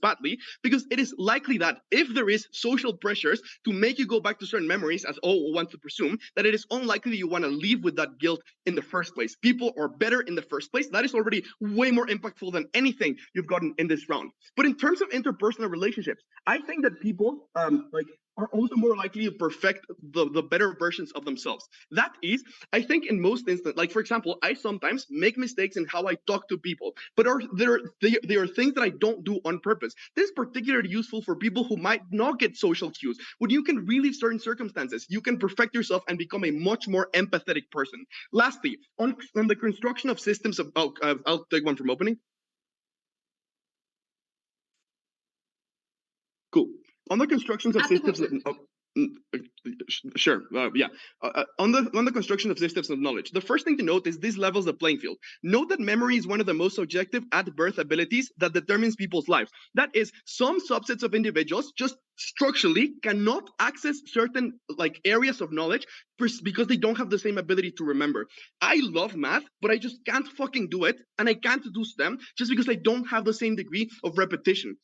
badly, because it is likely that if there is social pressures to make you go back to certain memories, as all want to presume, that it is unlikely that you want to leave with that guilt in the first place. People are better in the first place. That is already way more impactful than anything you've gotten in this round. But in terms of interpersonal relationships, I think that people are also more likely to perfect the better versions of themselves. That is, I think in most instances, like for example, I sometimes make mistakes in how I talk to people, but there are things that I don't do on purpose. This is particularly useful for people who might not get social cues. When you can relieve certain circumstances, you can perfect yourself and become a much more empathetic person. Lastly, on the construction of systems of, I'll take one from opening. Cool. On the constructions of systems sure, yeah. On the construction of systems of knowledge, the first thing to note is this levels the playing field. Note that memory is one of the most subjective at-birth abilities that determines people's lives. That is, some subsets of individuals just structurally cannot access certain areas of knowledge because they don't have the same ability to remember. I love math, but I just can't fucking do it, and I can't do STEM just because I don't have the same degree of repetition.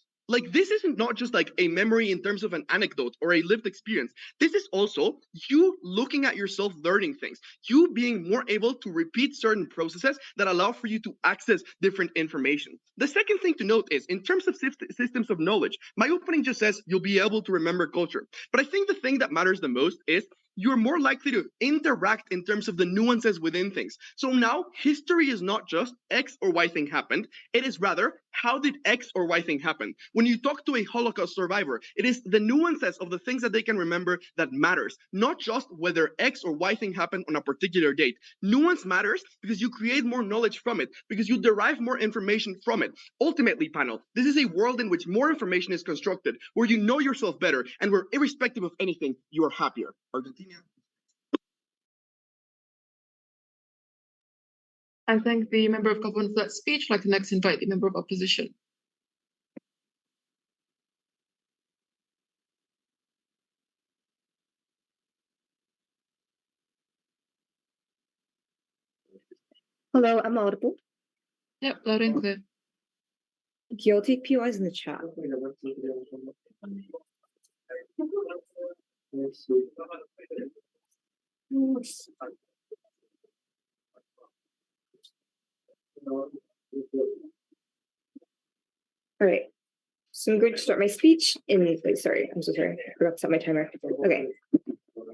This isn't not just a memory in terms of an anecdote or a lived experience. This is also you looking at yourself, learning things, you being more able to repeat certain processes that allow for you to access different information. The second thing to note is, in terms of systems of knowledge, my opening just says you'll be able to remember culture. But I think the thing that matters the most is you're more likely to interact in terms of the nuances within things. So now history is not just X or Y thing happened. It is rather, how did X or Y thing happen? When you talk to a Holocaust survivor, it is the nuances of the things that they can remember that matters, not just whether X or Y thing happened on a particular date. Nuance matters because you create more knowledge from it, because you derive more information from it. Ultimately, panel, this is a world in which more information is constructed, where you know yourself better, and where irrespective of anything, you are happier. Argentina.
I thank the member of government for that speech. I'd like to next invite the member of opposition.
Hello, I'm audible.
Yep, loud and clear.
Thank you. I'll take POIs in the chat. All right. So I'm going to start my speech in, sorry, I'm so sorry. I forgot to set my timer. Okay.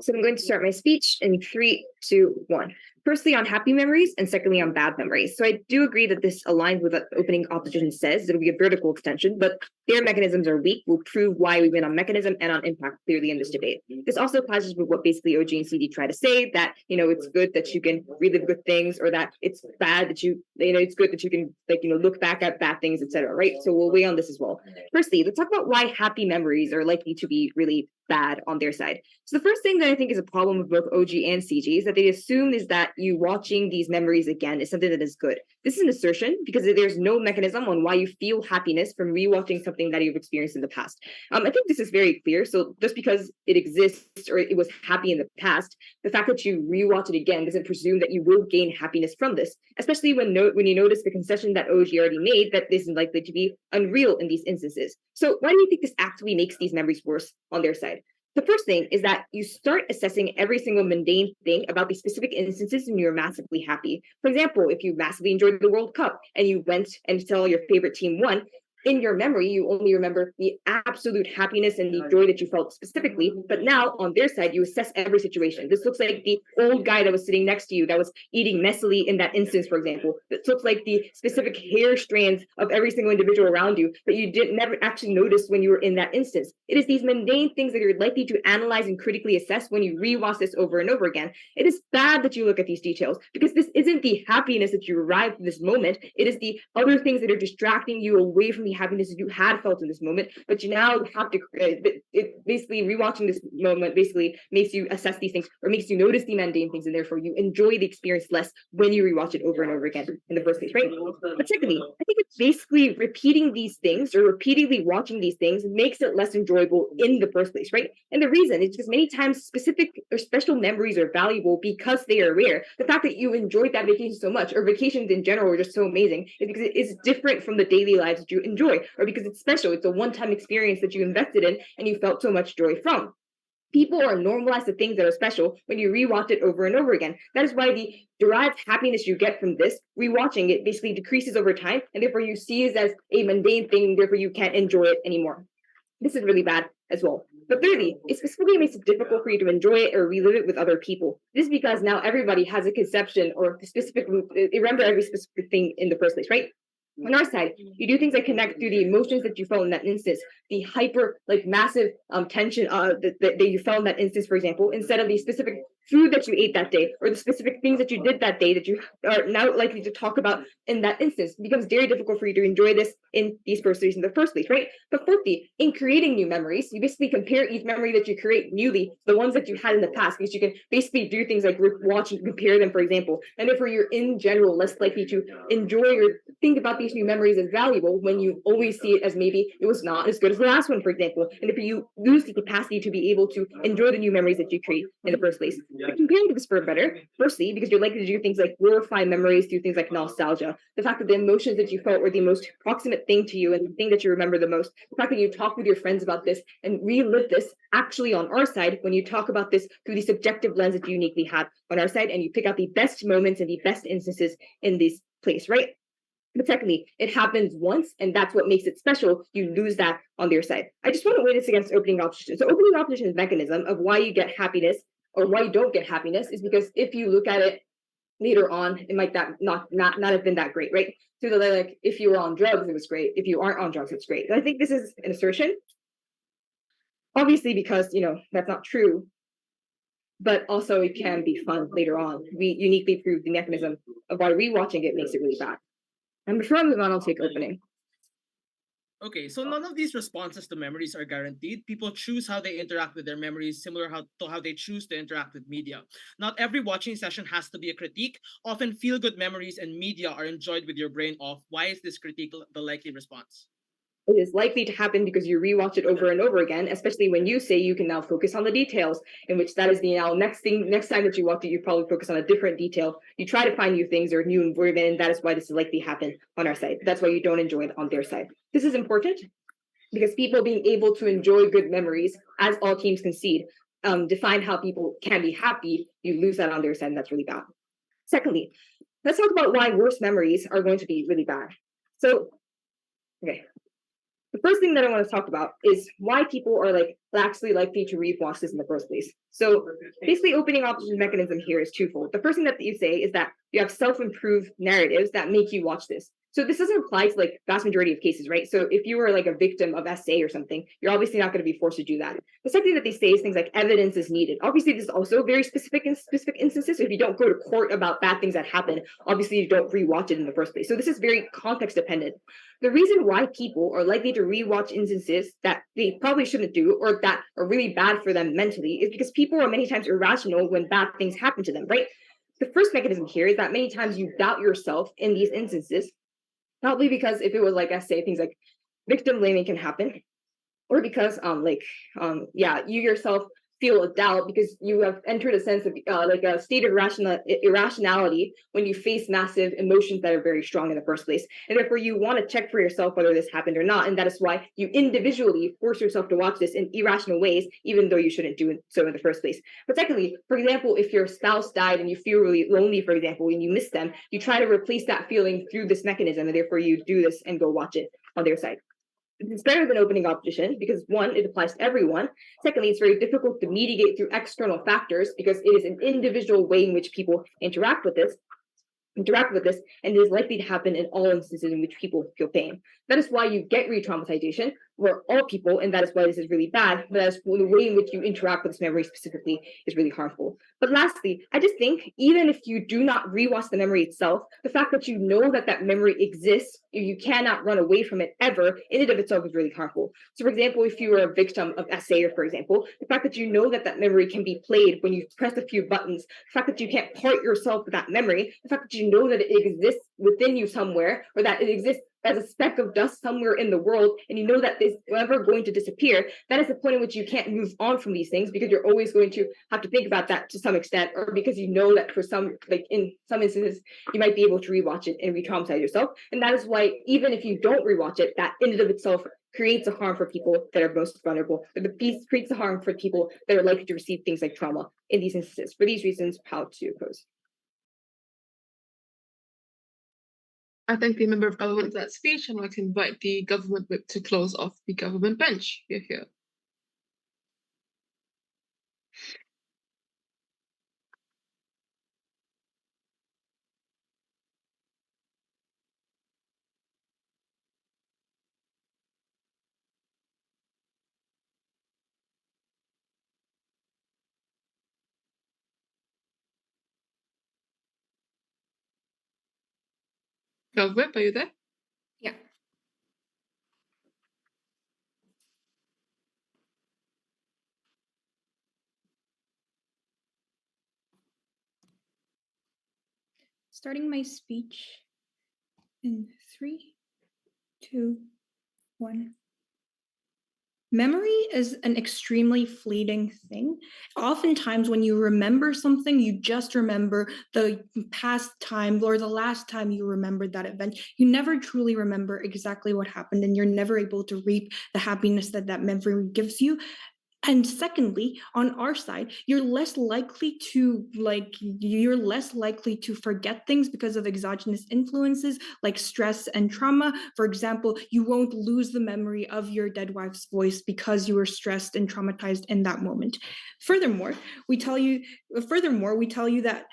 So I'm going to start my speech in 3, 2, 1. Firstly, on happy memories, and secondly, on bad memories. So I do agree that this aligns with what opening opposition says. It'll be a vertical extension, but their mechanisms are weak. We'll prove why we win on mechanism and on impact clearly in this debate. This also clashes with what basically OG and CD try to say, that, it's good that you can relive good things, or that it's bad that it's good that you can, look back at bad things, etc. Right? So we'll weigh on this as well. Firstly, let's talk about why happy memories are likely to be really bad on their side. So the first thing that I think is a problem with both OG and CG is that they assume is that you watching these memories again is something that is good. This is an assertion because there's no mechanism on why you feel happiness from rewatching something that you've experienced in the past. I think this is very clear. So just because it exists or it was happy in the past, the fact that you rewatch it again doesn't presume that you will gain happiness from this, especially when you notice the concession that OG already made that this is likely to be unreal in these instances. So why do you think this actually makes these memories worse on their side? The first thing is that you start assessing every single mundane thing about these specific instances when you're massively happy. For example, if you massively enjoyed the World Cup and you went and saw your favorite team won, in your memory, you only remember the absolute happiness and the joy that you felt specifically. But now on their side, you assess every situation. This looks like the old guy that was sitting next to you that was eating messily in that instance, for example. This looks like the specific hair strands of every single individual around you that you didn't never actually notice when you were in that instance. It is these mundane things that you're likely to analyze and critically assess when you rewatch this over and over again. It is bad that you look at these details because this isn't the happiness that you arrived at this moment. It is the other things that are distracting you away from the happiness that you had felt in this moment, but you now have to, basically rewatching this moment basically makes you assess these things or makes you notice the mundane things, and therefore you enjoy the experience less when you rewatch it over and over again in the first place, right? But secondly, I think it's basically repeating these things or repeatedly watching these things makes it less enjoyable in the first place, right? And the reason is because many times specific or special memories are valuable because they are rare. The fact that you enjoyed that vacation so much, or vacations in general are just so amazing, is because it is different from the daily lives that you enjoy, or because it's special. It's a one-time experience that you invested in and you felt so much joy from. People are normalized to things that are special when you rewatch it over and over again. That is why the derived happiness you get from this, rewatching it, basically decreases over time, and therefore you see it as a mundane thing, therefore you can't enjoy it anymore. This is really bad as well. But thirdly, it specifically makes it difficult for you to enjoy it or relive it with other people. This is because now everybody has a conception or remember every specific thing in the first place, right? On our side, you do things that connect to the emotions that you felt in that instance, the hyper, massive tension that you felt in that instance, for example, instead of the specific food that you ate that day or the specific things that you did that day that you are now likely to talk about in that instance. It becomes very difficult for you to enjoy this in these first days in the first place, right? But fourthly, in creating new memories, you basically compare each memory that you create newly to the ones that you had in the past, because you can basically do things like watch and compare them, for example, and therefore you're in general less likely to enjoy or think about these new memories as valuable when you always see it as maybe it was not as good as the last one, for example, and if you lose the capacity to be able to enjoy the new memories that you create in the first place. But comparing this for better, firstly, because you're likely to do things like glorify memories through things like nostalgia, the fact that the emotions that you felt were the most proximate thing to you and the thing that you remember the most, the fact that you talk with your friends about this and relive this actually on our side when you talk about this through the subjective lens that you uniquely have on our side, and you pick out the best moments and the best instances in this place, right? But secondly, it happens once, and that's what makes it special. You lose that on their side. I just want to weigh this against opening opposition. So opening opposition's mechanism of why you get happiness or why you don't get happiness is because if you look at it later on, it might not have been that great, right? So they're like, if you were on drugs, it was great. If you aren't on drugs, it's great. And I think this is an assertion, obviously, because that's not true, but also it can be fun later on. We uniquely prove the mechanism of why rewatching it makes it really bad. And before I move on, I'll take opening.
Okay, so none of these responses to memories are guaranteed. People choose how they interact with their memories, similar to how they choose to interact with media. Not every watching session has to be a critique. Often feel-good memories and media are enjoyed with your brain off. Why is this critique the likely response?
It is likely to happen because you rewatch it over and over again, especially when you say you can now focus on the details, in which that is the now next time that you watch it, you probably focus on a different detail. You try to find new things or new involvement, and that is why this is likely to happen on our side. That's why you don't enjoy it on their side. This is important because people being able to enjoy good memories, as all teams concede, define how people can be happy. You lose that on their side, and that's really bad. Secondly, let's talk about why worse memories are going to be really bad. So, okay. The first thing that I want to talk about is why people are actually likely to rewatch this in the first place. So basically, opening opposition mechanism here is twofold. The first thing that you say is that you have self-improved narratives that make you watch this. So this doesn't apply to vast majority of cases, right? So if you were a victim of SA or something, you're obviously not going to be forced to do that. The second thing that they say is things like evidence is needed. Obviously, this is also very specific instances. So if you don't go to court about bad things that happen, obviously you don't rewatch it in the first place. So this is very context dependent. The reason why people are likely to rewatch instances that they probably shouldn't do or that are really bad for them mentally is because people are many times irrational when bad things happen to them, right? The first mechanism here is that many times you doubt yourself in these instances, probably because if it was SA, things like victim blaming can happen, or because you yourself feel a doubt because you have entered a sense of a state of irrationality when you face massive emotions that are very strong in the first place, and therefore you want to check for yourself whether this happened or not, and that is why you individually force yourself to watch this in irrational ways, even though you shouldn't do so in the first place. But secondly, for example, if your spouse died and you feel really lonely, for example, and you miss them, you try to replace that feeling through this mechanism, and therefore you do this and go watch it on their side. It's better than opening opposition because one, it applies to everyone. Secondly, it's very difficult to mediate through external factors because it is an individual way in which people interact with this, and it is likely to happen in all instances in which people feel pain. That is why you get re-traumatization for all people, and that is why this is really bad, but that's the way in which you interact with this memory specifically is really harmful. But lastly, I just think even if you do not rewatch the memory itself, the fact that you know that that memory exists, you cannot run away from it ever, in and of itself is really harmful. So for example, if you were a victim of SA, or for example, the fact that you know that that memory can be played when you press a few buttons, the fact that you can't part yourself with that memory, the fact that you know that it exists within you somewhere, or that it exists as a speck of dust somewhere in the world, and you know that it's never going to disappear, that is the point at which you can't move on from these things because you're always going to have to think about that to some extent, or because you know that for some, in some instances, you might be able to rewatch it and re-traumatize yourself. And that is why even if you don't rewatch it, that in and of itself creates a harm for people that are most vulnerable. The piece creates a harm for people that are likely to receive things like trauma in these instances. For these reasons, how to oppose.
I thank the member of government for that speech, and I'd like to invite the government whip to close off the government bench. Here. Gov whip, are you there?
Yeah.
Starting my speech in 3, 2, 1. Memory is an extremely fleeting thing. Oftentimes, when you remember something, you just remember the past time or the last time you remembered that event. You never truly remember exactly what happened, and you're never able to reap the happiness that that memory gives you. And secondly, on our side, you're less likely to forget things because of exogenous influences like stress and trauma. For example, you won't lose the memory of your dead wife's voice because you were stressed and traumatized in that moment. Furthermore, we tell you that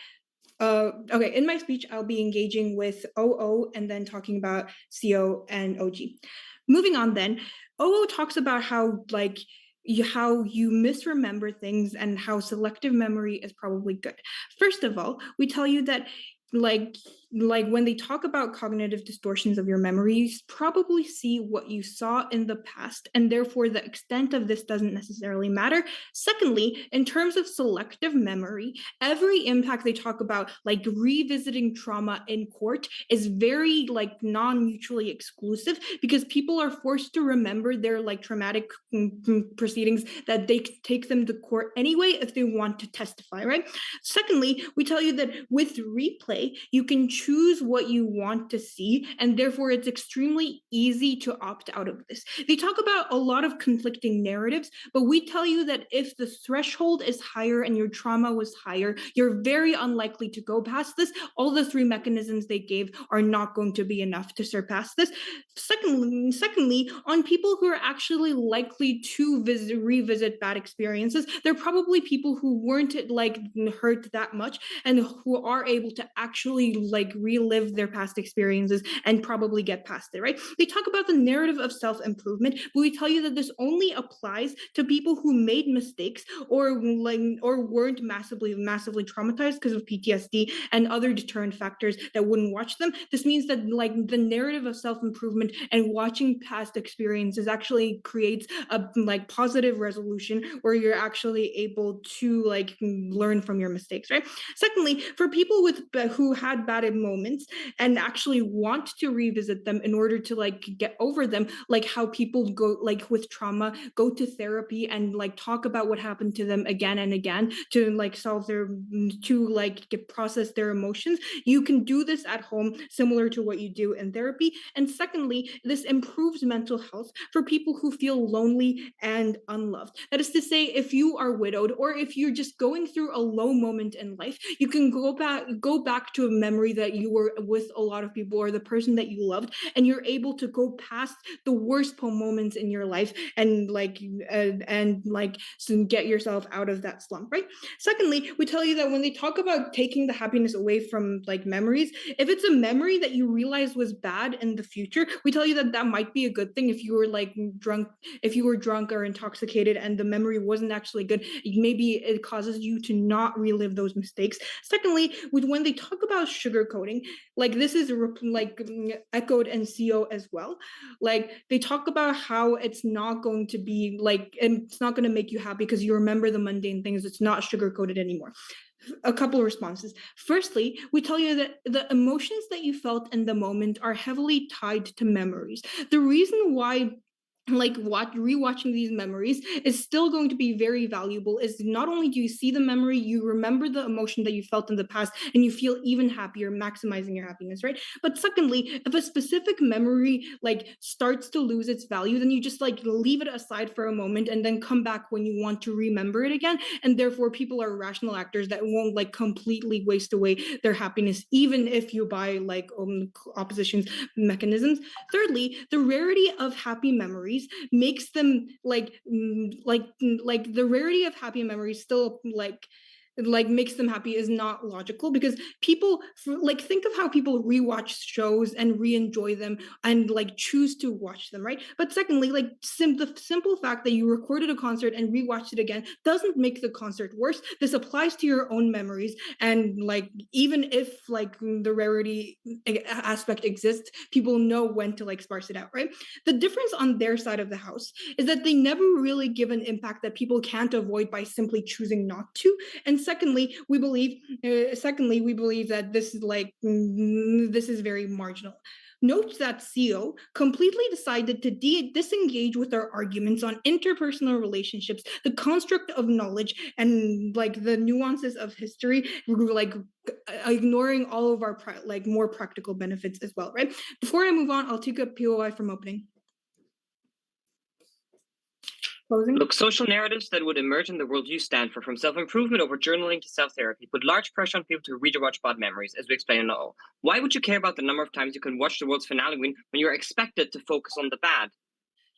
okay, in my speech, I'll be engaging with OO and then talking about CO and OG. Moving on then, OO talks about how you misremember things and how selective memory is probably good. First of all, we tell you that like when they talk about cognitive distortions of your memory, you probably see what you saw in the past, and therefore the extent of this doesn't necessarily matter. Secondly, in terms of selective memory, every impact they talk about, like revisiting trauma in court, is very non-mutually exclusive, because people are forced to remember their traumatic proceedings that they take them to court anyway if they want to testify, right? Secondly, we tell you that with replay, you can choose what you want to see, and therefore it's extremely easy to opt out of this. They talk about a lot of conflicting narratives, but we tell you that if the threshold is higher and your trauma was higher, you're very unlikely to go past this. All the three mechanisms they gave are not going to be enough to surpass this. Secondly, on people who are actually likely to revisit bad experiences, they're probably people who weren't hurt that much and who are able to actually relive their past experiences and probably get past it, right? They talk about the narrative of self-improvement, but we tell you that this only applies to people who made mistakes or weren't massively traumatized because of PTSD and other deterrent factors that wouldn't watch them. This means that the narrative of self-improvement and watching past experiences actually creates a positive resolution where you're actually able to learn from your mistakes, right? Secondly, for people who had bad moments and actually want to revisit them in order to get over them, how people go with trauma go to therapy and talk about what happened to them again and again to process their emotions. You can do this at home, similar to what you do in therapy. And secondly, this improves mental health for people who feel lonely and unloved. That is to say, if you are widowed or if you're just going through a low moment in life, you can go back to a memory that you were with a lot of people or the person that you loved, and you're able to go past the worst moments in your life and get yourself out of that slump, right? Secondly, we tell you that when they talk about taking the happiness away from memories, if it's a memory that you realize was bad in the future, we tell you that that might be a good thing. If you were drunk or intoxicated and the memory wasn't actually good, maybe it causes you to not relive those mistakes. Secondly, when they talk about sugarcoating, this is echoed in CO as well. They talk about how it's not going to be and it's not going to make you happy because you remember the mundane things. It's not sugarcoated anymore. A couple of responses. Firstly, we tell you that the emotions that you felt in the moment are heavily tied to memories. The reason why rewatching these memories is still going to be very valuable is not only do you see the memory, you remember the emotion that you felt in the past and you feel even happier, maximizing your happiness, right? But secondly, if a specific memory starts to lose its value, then you just leave it aside for a moment and then come back when you want to remember it again. And therefore people are rational actors that won't completely waste away their happiness, even if you buy oppositions mechanisms. Thirdly, the rarity of happy memories makes them the rarity of happy memories still makes them happy is not logical, because people think of how people rewatch shows and re-enjoy them and choose to watch them, right? But secondly, the simple fact that you recorded a concert and rewatched it again doesn't make the concert worse. This applies to your own memories, and even if the rarity aspect exists, people know when to sparse it out, right? The difference on their side of the house is that they never really give an impact that people can't avoid by simply choosing not to. And secondly, we believe that this is very marginal. Note that CO completely decided to disengage with our arguments on interpersonal relationships, the construct of knowledge, and the nuances of history, ignoring all of our more practical benefits as well, right? Before I move on, I'll take a POI from opening. Closing.
Look, social narratives that would emerge in the world you stand for, from self-improvement over journaling to self-therapy, put large pressure on people to read or watch bad memories, as we explained in all. Why would you care about the number of times you can watch the world's finale when you're expected to focus on the bad?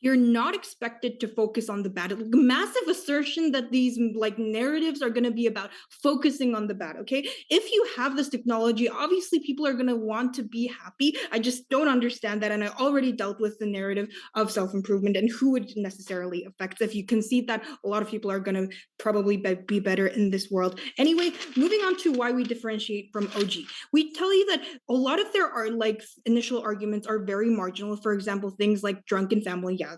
You're not expected to focus on the bad. Massive assertion that these like narratives are going to be about focusing on the bad. Okay, if you have this technology, obviously people are going to want to be happy. I just don't understand that, and I already dealt with the narrative of self-improvement and who it necessarily affects. If you concede that, a lot of people are going to probably be better in this world. Anyway, moving on to why we differentiate from OG. We tell you that a lot of their like initial arguments are very marginal. For example, things like drunken family gatherings.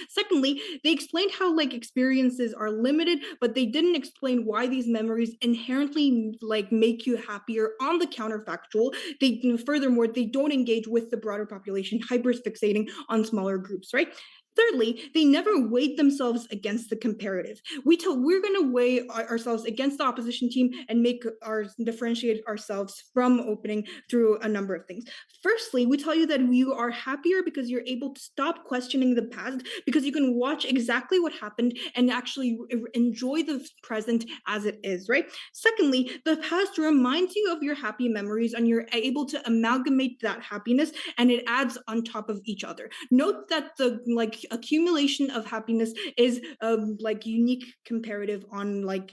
Secondly, they explained how like experiences are limited, but they didn't explain why these memories inherently like make you happier on the counterfactual. They furthermore, they don't engage with the broader population, hyper-fixating on smaller groups, right? Thirdly, they never weighed themselves against the comparative. We're going to weigh ourselves against the opposition team and differentiate ourselves from opening through a number of things. Firstly, we tell you that you are happier because you're able to stop questioning the past, because you can watch exactly what happened and actually enjoy the present as it is, right? Secondly, the past reminds you of your happy memories and you're able to amalgamate that happiness and it adds on top of each other. Note that the like accumulation of happiness is like unique comparative on like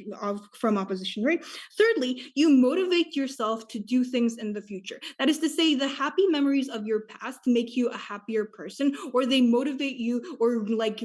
from opposition, right? Thirdly, you motivate yourself to do things in the future. That is to say, the happy memories of your past make you a happier person, or they motivate you, or like